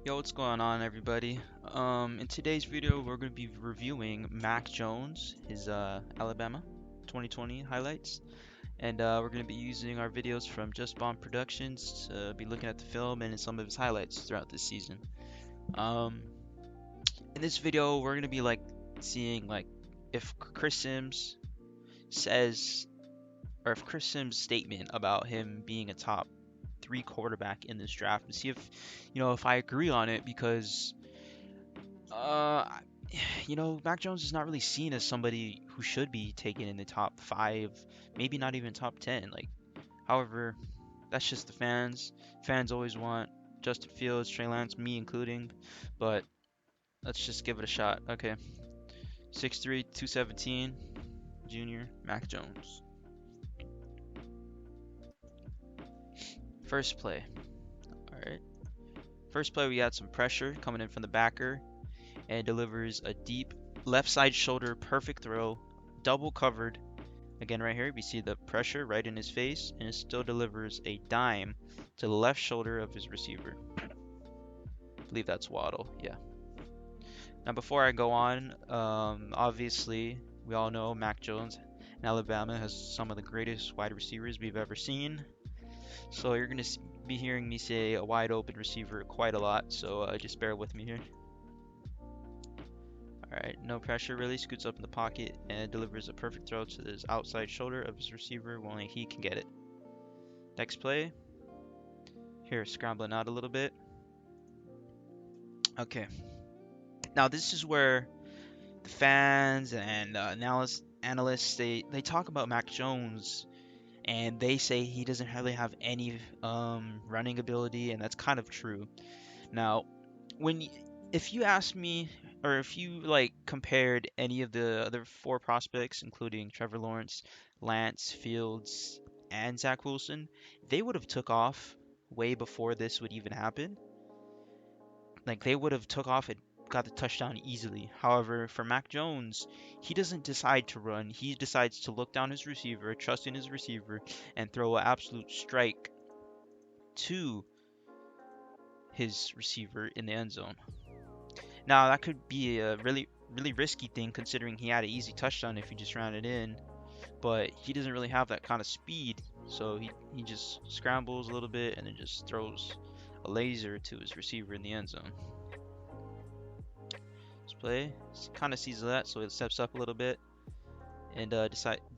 Yo, what's going on, everybody? In today's video, we're going to be reviewing Mac Jones, his Alabama 2020 highlights, and we're going to be using our videos from Just Bomb Productions to be looking at the film and some of his highlights throughout this season. Um, in this video, we're going to be seeing if Chris Sims says, or if Chris Sims' statement about him being a top three quarterback in this draft, and see if if I agree on it because. Uh, Mac Jones is not really seen as somebody who should be taken in the top five, maybe not even top 10. However, that's just the fans. Fans always want Justin Fields, Trey Lance, me including, but let's just give it a shot. Okay, 6'3", 217, junior, Mac Jones. First play. All right. First play, we got some pressure coming in from the backer and delivers a deep left side shoulder perfect throw, double covered. Again, right here, we see the pressure right in his face, and it still delivers a dime to the left shoulder of his receiver. I believe that's Waddle, yeah. Now, before I go on, obviously, we all know Mac Jones in Alabama has some of the greatest wide receivers we've ever seen. So you're going to be hearing me say a wide open receiver quite a lot, so just bear with me here. Alright, no pressure, really scoots up in the pocket and delivers a perfect throw to his outside shoulder of his receiver where only he can get it. Next play. Here, scrambling out a little bit. Okay. Now this is where the fans and analysts they talk about Mac Jones and they say he doesn't really have any running ability, and that's kind of true. Now, when if you ask me, or if you compared any of the other four prospects, including Trevor Lawrence, Lance, Fields, and Zach Wilson, they would have took off way before this would even happen. Like they would have took off and got the touchdown easily. However, for Mac Jones, he doesn't decide to run. He decides to look down his receiver, trust in his receiver, and throw an absolute strike to his receiver in the end zone. Now that could be a really risky thing considering he had an easy touchdown if he just ran it in, but he doesn't really have that kind of speed, so he just scrambles a little bit and then just throws a laser to his receiver in the end zone. Let's play. Kind of sees that, so it steps up a little bit and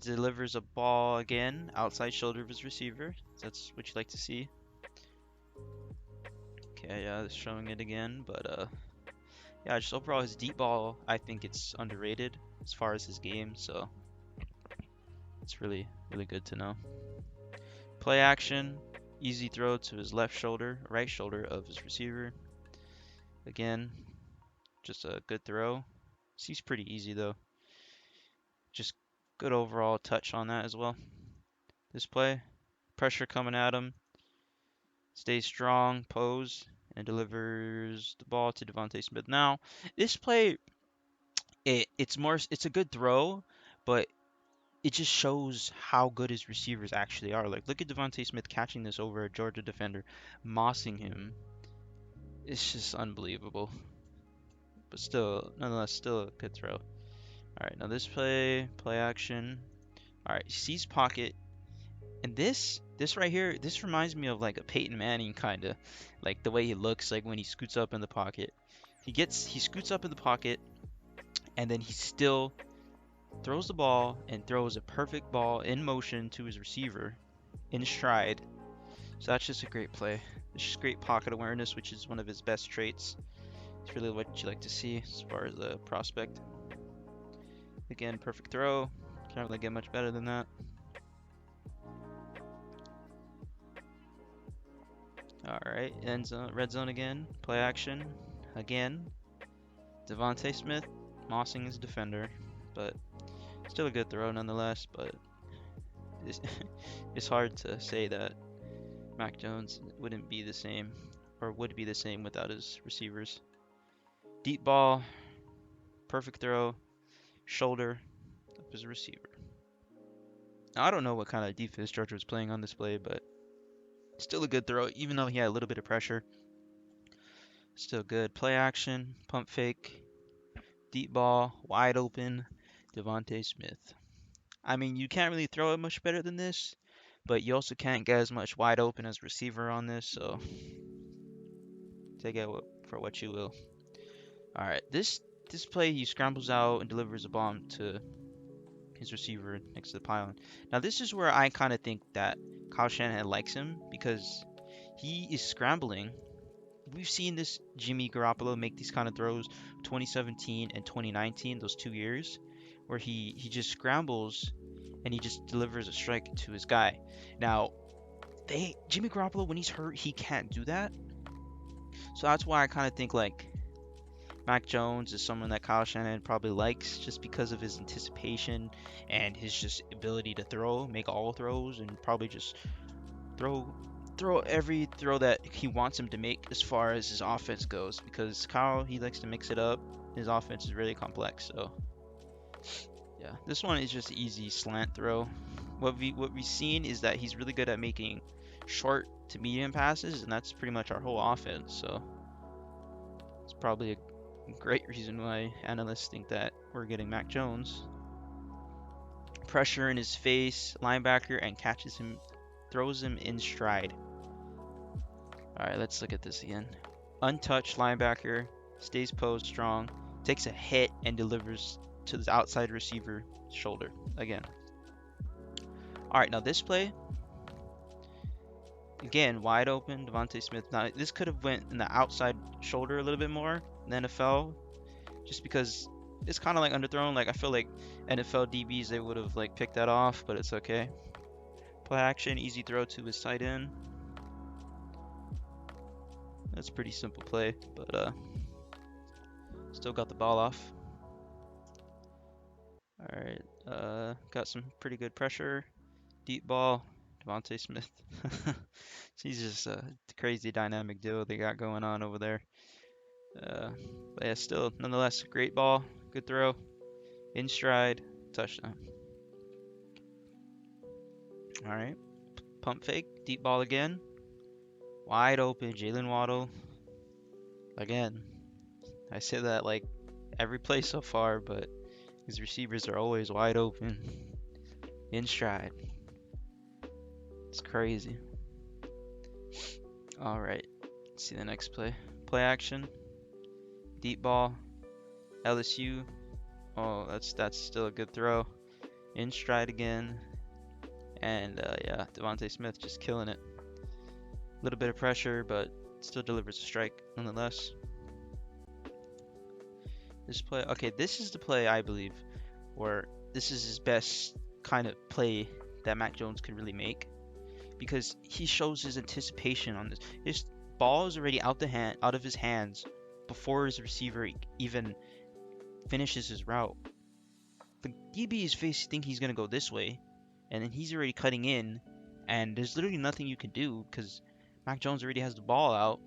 delivers a ball again outside shoulder of his receiver. That's what you like to see. Okay, yeah, it's showing it again, but yeah, just overall his deep ball, I think it's underrated as far as his game, so it's really good to know. Play action, easy throw to his left shoulder, right shoulder of his receiver. Again, just a good throw. Seems pretty easy though. Just good overall touch on that as well. This play, pressure coming at him, stays strong, pose, and delivers the ball to Devontae Smith. Now, this play, it's a good throw, but it just shows how good his receivers actually are. Like, look at Devontae Smith catching this over a Georgia defender, mossing him. It's just unbelievable. But still, nonetheless, still a good throw. All right, now this play action. All right, he sees pocket, and this right here, this reminds me of like a Peyton Manning kind of, like the way he looks like when he scoots up in the pocket. He scoots up in the pocket, and then he still throws the ball and throws a perfect ball in motion to his receiver in stride. So that's just a great play. It's just great pocket awareness, which is one of his best traits. It's really what you like to see as far as the prospect. Again, perfect throw. Can't really get much better than that. Alright, red zone again. Play action. Again. Devontae Smith mossing his defender. But still a good throw nonetheless. But it's hard to say that Mac Jones wouldn't be the same, or would be the same without his receivers. Deep ball, perfect throw, shoulder of his receiver. Now, I don't know what kind of defense Georgia was playing on this play, but still a good throw, even though he had a little bit of pressure. Still good. Play action, pump fake, deep ball, wide open, Devontae Smith. I mean, you can't really throw it much better than this, but you also can't get as much wide open as receiver on this, so take it for what you will. All right, this play he scrambles out and delivers a bomb to his receiver next to the pylon. Now this is where I kind of think that Kyle Shanahan likes him because he is scrambling. We've seen this Jimmy Garoppolo make these kind of throws 2017 and 2019, those 2 years, where he just scrambles and he just delivers a strike to his guy. Now, Jimmy Garoppolo, when he's hurt, he can't do that. So that's why I kind of think like Mac Jones is someone that Kyle Shanahan probably likes just because of his anticipation and his just ability to throw, make all throws, and probably just throw every throw that he wants him to make as far as his offense goes. Because Kyle, he likes to mix it up. His offense is really complex. So yeah, this one is just easy slant throw. What we've seen is that he's really good at making short to medium passes, and that's pretty much our whole offense. So it's probably a great reason why analysts think that we're getting Mac Jones. Pressure in his face, linebacker, and catches him, throws him in stride. All right, let's look at this again. Untouched linebacker, stays posed strong, takes a hit and delivers to the outside receiver shoulder again. All right, now this play, again, wide open, Devontae Smith. Now this could have went in the outside shoulder a little bit more in the NFL, just because it's kind of like underthrown. Like I feel like NFL DBs, they would have like picked that off, but it's okay. Play action, easy throw to his tight end. That's a pretty simple play, but still got the ball off. All right, got some pretty good pressure. Deep ball, Devontae Smith. He's just a crazy dynamic duo they got going on over there. But yeah, still, nonetheless, great ball, good throw, in stride, touchdown. All right, pump fake, deep ball again, wide open, Jalen Waddle. Again, I say that like every play so far, but his receivers are always wide open, in stride. It's crazy. All right, let's see the next play. Play action, deep ball, LSU. Oh, that's still a good throw. In stride again. And yeah, Devontae Smith just killing it. A little bit of pressure, but still delivers a strike nonetheless. This play, okay, this is the play I believe where this is his best kind of play that Mac Jones could really make, because he shows his anticipation on this. His ball is already out of his hands before his receiver even finishes his route. The DB is think he's gonna go this way, and then he's already cutting in, and there's literally nothing you can do because Mac Jones already has the ball out,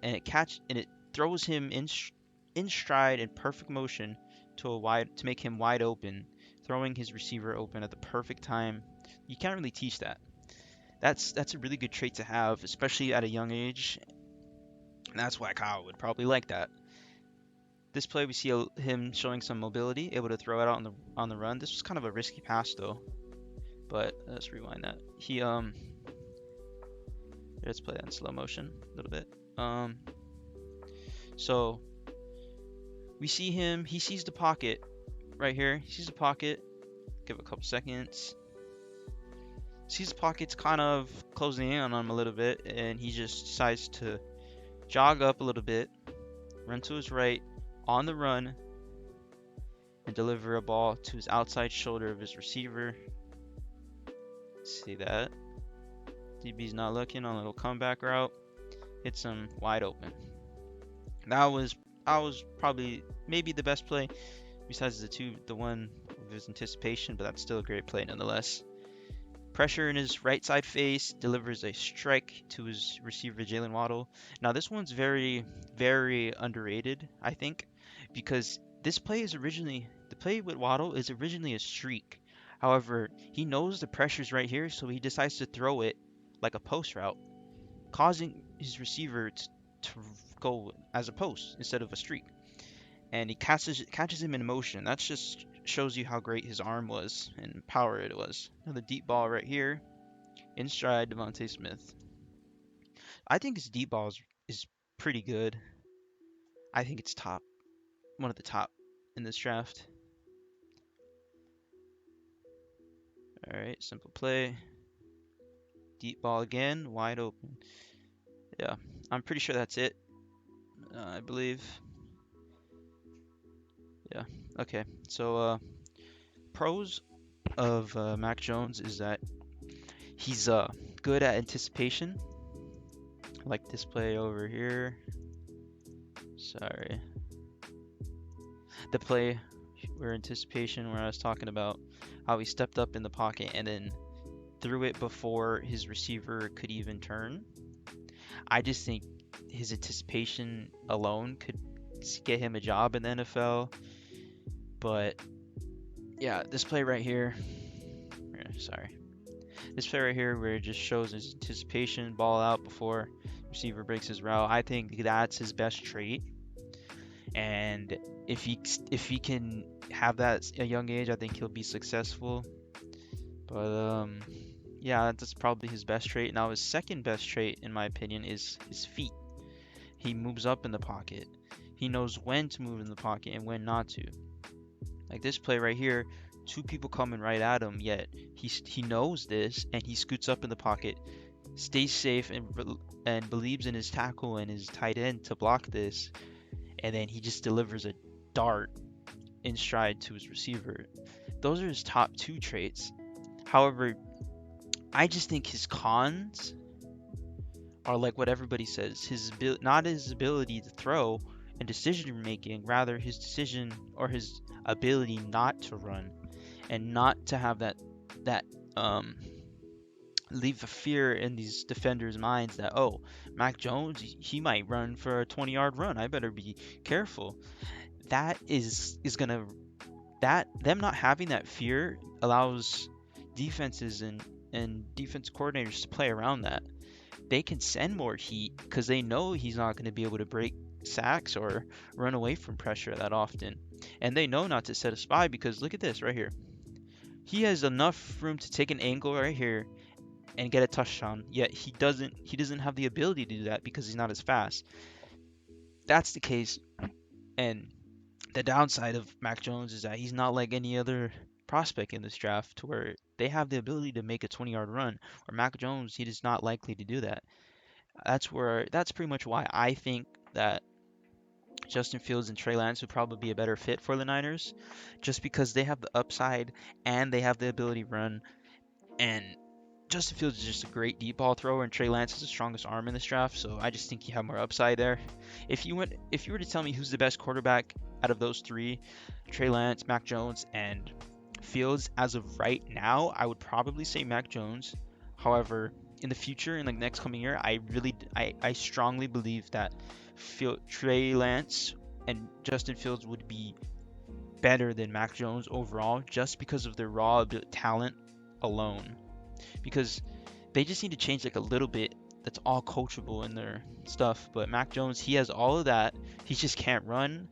and it throws him in stride in perfect motion to make him wide open, throwing his receiver open at the perfect time. You can't really teach that. That's a really good trait to have, especially at a young age, and that's why Kyle would probably like that. This play we see him showing some mobility, able to throw it out on the run. This was kind of a risky pass though, but let's rewind that. Let's play that in slow motion a little bit. So we see him. He sees the pocket right here. He sees the pocket. Give it a couple seconds. Sees the pocket's kind of closing in on him a little bit, and he just decides to jog up a little bit, run to his right on the run, and deliver a ball to his outside shoulder of his receiver. See that? DB's not looking on a little comeback route. Hits him wide open. That was probably maybe the best play besides the one of his anticipation, but that's still a great play nonetheless. Pressure in his right side face, delivers a strike to his receiver Jalen Waddle. Now this one's very, very underrated, I think, because the play with Waddle is originally a streak. However, he knows the pressure's right here, so he decides to throw it like a post route, causing his receiver to go as a post instead of a streak. And he catches him in motion. That just shows you how great his arm was and power it was. Another deep ball right here. In stride, Devontae Smith. I think his deep ball is pretty good. I think it's top. One of the top in this draft. Alright, simple play. Deep ball again, wide open. Yeah, I'm pretty sure that's it. I believe. Yeah, okay. So, pros of Mac Jones is that he's good at anticipation. Like this play over here. Sorry. The play where anticipation, where I was talking about how he stepped up in the pocket and then threw it before his receiver could even turn. I just think his anticipation alone could get him a job in the NFL. But yeah, this play right here, sorry. This play right here where it just shows his anticipation, ball out before receiver breaks his route. I think that's his best trait. And if he can have that at a young age, I think he'll be successful. But yeah, that's probably his best trait. Now his second best trait, in my opinion, is his feet. He moves up in the pocket. He knows when to move in the pocket and when not to. Like this play right here, two people coming right at him, yet he knows this and he scoots up in the pocket, stays safe and believes in his tackle and his tight end to block this, and then he just delivers a dart in stride to his receiver. Those are his top two traits. However, I just think his cons are like what everybody says. Not his ability to throw and decision making, rather his decision or his ability not to run and not to have that leave a fear in these defenders' minds that, oh, Mac Jones, he might run for a 20-yard run. I better be careful. That is gonna them not having that fear allows defenses and defense coordinators to play around that. They can send more heat because they know he's not going to be able to break sacks or run away from pressure that often. And they know not to set a spy because look at this right here. He has enough room to take an angle right here and get a touchdown, yet he doesn't have the ability to do that because he's not as fast. That's the case, and the downside of Mac Jones is that he's not like any other prospect in this draft to where they have the ability to make a 20-yard run, or Mac Jones, he is not likely to do that. That's pretty much why I think that Justin Fields and Trey Lance would probably be a better fit for the Niners, just because they have the upside and they have the ability to run. And Justin Fields is just a great deep ball thrower, and Trey Lance is the strongest arm in this draft, so I just think you have more upside there. If you were to tell me who's the best quarterback out of those three, Trey Lance, Mac Jones, and Fields, as of right now, I would probably say Mac Jones. However, in the future, in the next coming year, I strongly believe that Trey Lance and Justin Fields would be better than Mac Jones overall, just because of their raw talent alone. Because they just need to change like a little bit. That's all coachable in their stuff. But Mac Jones, he has all of that. He just can't run,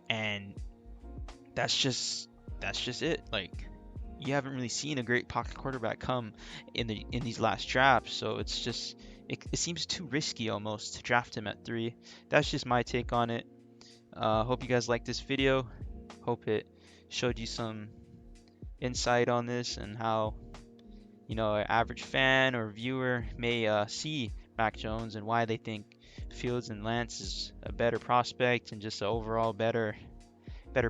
and that's just it. Like, you haven't really seen a great pocket quarterback come in these last drafts, so it's just it seems too risky almost to draft him at 3. That's just my take on it. Hope you guys liked this video. Hope it showed you some insight on this and how, you know, an average fan or viewer may see Mac Jones and why they think Fields and Lance is a better prospect and just an overall better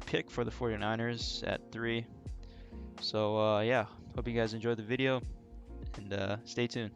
pick for the 49ers at 3. So yeah, hope you guys enjoyed the video, and stay tuned.